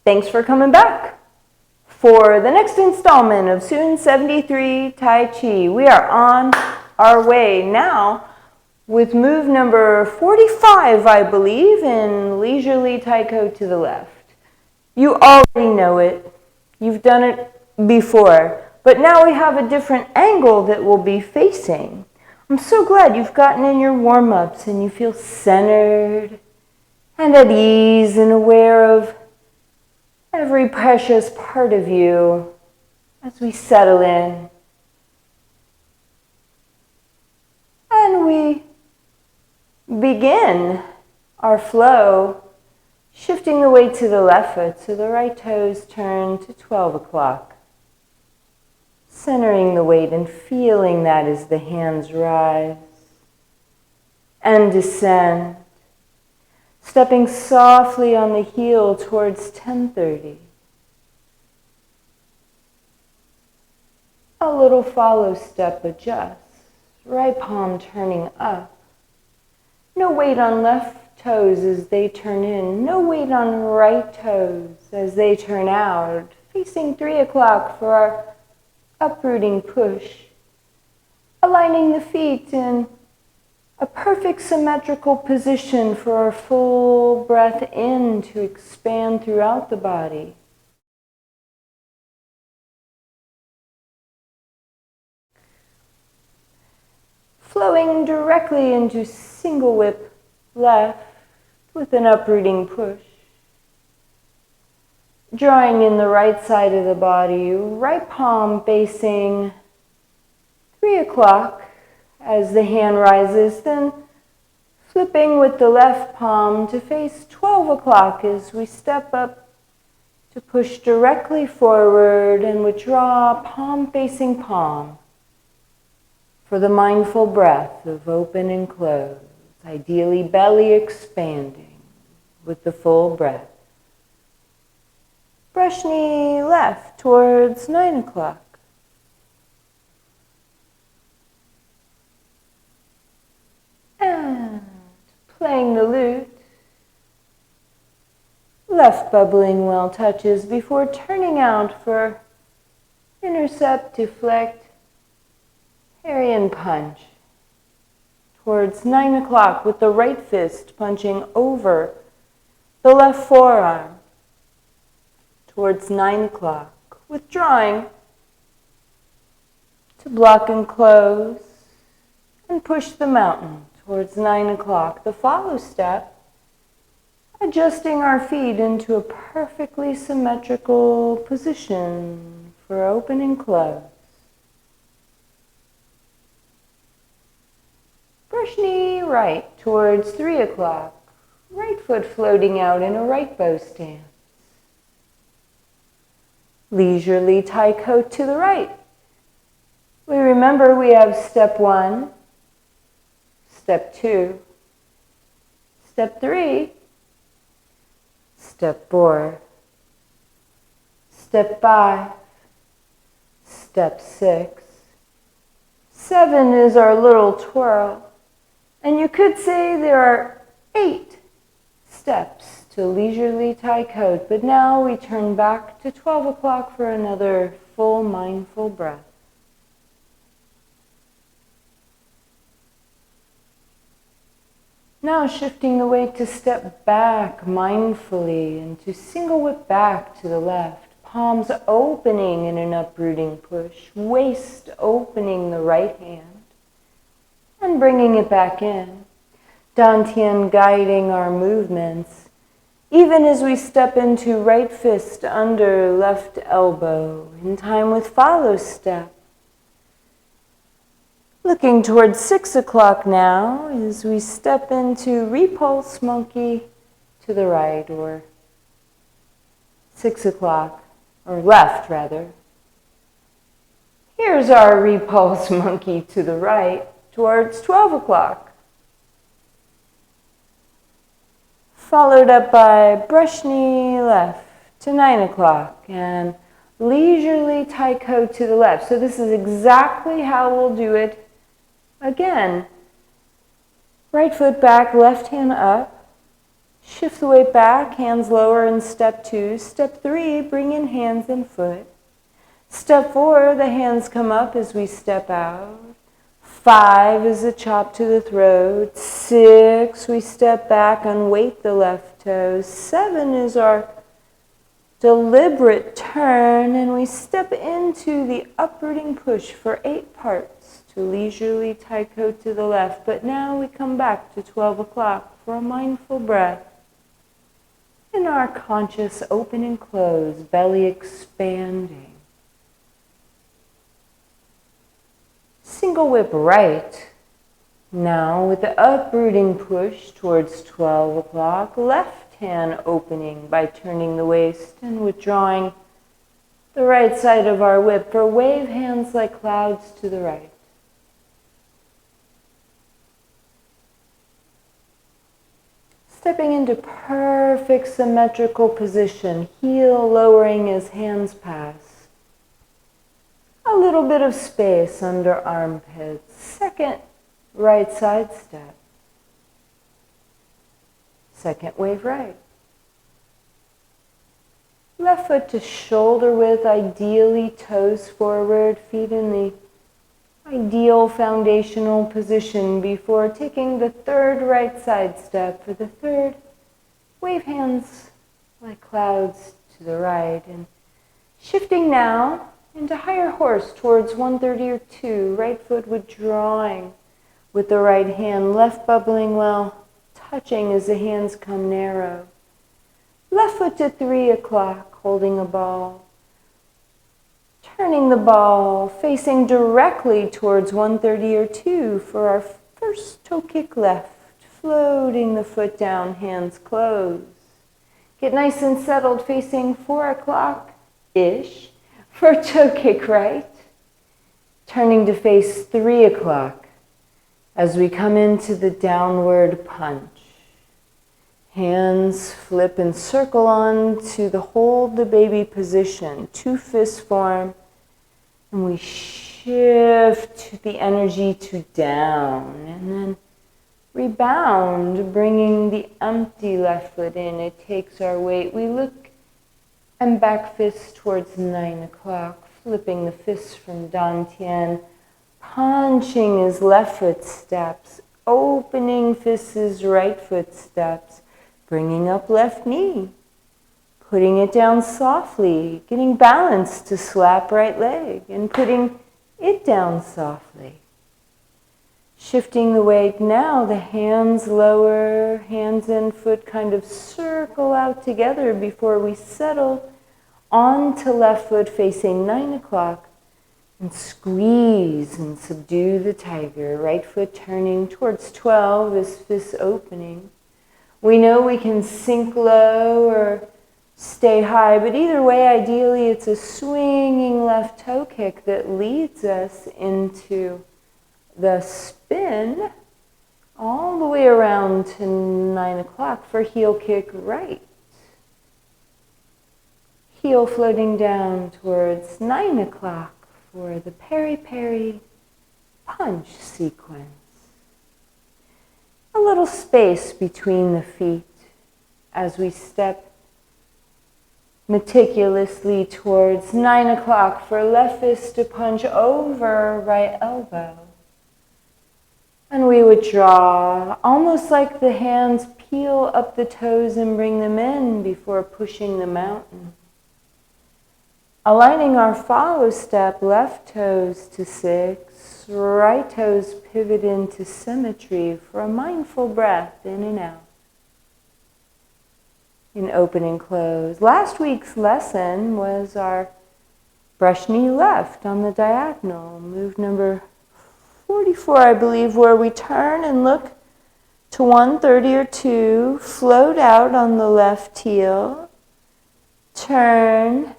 Thanks for coming back. For the next installment of Student 73 Tai Chi, we are on our way now with move number 45, I believe, in leisurely taiko to the left. You already know it. You've done it before, but now we have a different angle that we'll be facing. I'm so glad you've gotten in your warm-ups and you feel centered and at ease and aware of every precious part of you as we settle in. And we begin our flow, shifting the weight to the left foot so the right toes turn to 12 o'clock. Centering the weight and feeling that as the hands rise and descend. Stepping softly on the heel towards 10:30. A little follow step adjusts, right palm turning up. No weight on left toes as they turn in, no weight on right toes as they turn out. Facing 3 o'clock for our uprooting push. Aligning the feet in a perfect symmetrical position for our full breath in to expand throughout the body. Flowing directly into single whip left with an uprooting push. Drawing in the right side of the body, right palm facing 3 o'clock. As the hand rises, then flipping with the left palm to face 12 o'clock as we step up to push directly forward and withdraw palm facing palm for the mindful breath of open and close, ideally belly expanding with the full breath. Brush knee left towards 9 o'clock. And playing the lute, left bubbling well touches before turning out for intercept, deflect, parry and punch. Towards 9 o'clock with the right fist punching over the left forearm. Towards 9 o'clock, withdrawing to block and close and push the mountain. Towards 9 o'clock, the follow step, adjusting our feet into a perfectly symmetrical position for open and close. Brush knee right towards 3 o'clock, right foot floating out in a right bow stance. Leisurely taiko to the right. We remember we have step 1, Step 2, Step 3, Step 4, Step 5, Step 6. 7 is our little twirl. And you could say there are 8 steps to leisurely taiko, but now we turn back to 12 o'clock for another full mindful breath. Now shifting the weight to step back mindfully and to single whip back to the left. Palms opening in an uprooting push. Waist opening the right hand. And bringing it back in. Dantian guiding our movements. Even as we step into right fist under left elbow. In time with follow step. Looking towards 6 o'clock now as we step into repulse monkey to the right, or 6 o'clock, or left rather. Here's our repulse monkey to the right towards 12 o'clock. Followed up by brush knee left to 9 o'clock and leisurely taiko to the left. So this is exactly how we'll do it. Again, right foot back, left hand up, Shift the weight back, hands lower in step 2. Step 3, bring in hands and foot. Step 4, the hands come up as we step out. 5 is a chop to the throat. 6, we step back, unweight the left toes. 7 is our deliberate turn, and we step into the uprooting push for 8 parts to leisurely taiko to the left. But now we come back to 12 o'clock for a mindful breath. In our conscious open and close, belly expanding. Single whip right. Now with the uprooting push towards 12 o'clock, left hand opening by turning the waist and withdrawing the right side of our whip for wave hands like clouds to the right. Stepping into perfect symmetrical position, heel lowering as hands pass. A little bit of space under armpits. Second right side step. Second wave right. Left foot to shoulder width, ideally toes forward, feet in the ideal foundational position before taking the third right side step for the third. Wave hands like clouds to the right and shifting now into higher horse towards 130 or 2. Right foot withdrawing with the right hand, left bubbling well, touching as the hands come narrow. Left foot to 3 o'clock, holding a ball. Turning the ball, facing directly towards 130 or 2 for our first toe kick left. Floating the foot down, hands closed. Get nice and settled, facing 4 o'clock-ish for toe kick right. Turning to face 3 o'clock as we come into the downward punch. Hands flip and circle on to the hold the baby position. 2 fists form. And we shift the energy to down and then rebound, bringing the empty left foot in. It takes our weight. We look and back fist towards 9 o'clock, flipping the fists from Dantian, punching his left foot steps, opening fists his right foot steps, bringing up left knee. Putting it down softly, getting balance to slap right leg, and putting it down softly. Shifting the weight now, the hands lower, hands and foot kind of circle out together before we settle onto left foot facing 9 o'clock and squeeze and subdue the tiger. Right foot turning towards 12 as fists opening. We know we can sink low or stay high, but either way, ideally, it's a swinging left toe kick that leads us into the spin all the way around to 9 o'clock for heel kick right. Heel floating down towards 9 o'clock for the peri-peri punch sequence. A little space between the feet as we step meticulously towards 9 o'clock for left fist to punch over right elbow. And we withdraw, almost like the hands peel up the toes and bring them in before pushing the mountain. Aligning our follow step, left toes to 6, right toes pivot into symmetry for a mindful breath in and out. In open and close. Last week's lesson was our brush knee left on the diagonal. Move number 44, I believe, where we turn and look to 130 or 2, float out on the left heel, turn,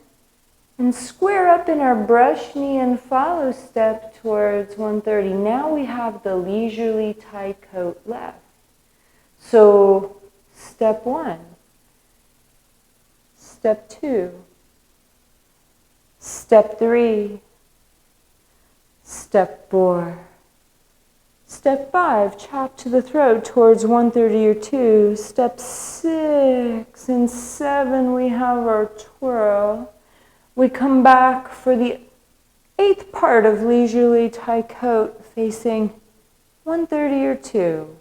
and square up in our brush knee and follow step towards 130. Now we have the leisurely Tai coat left. So step 1. Step 2, step 3, step 4, Step 5, chop to the throat towards 130 or 2. Step 6 and 7, we have our twirl. We come back for the 8th part of leisurely Tai Coat facing 130 or 2.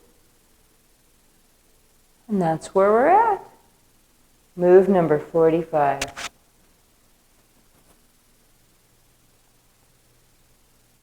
And that's where we're at. Move number 45.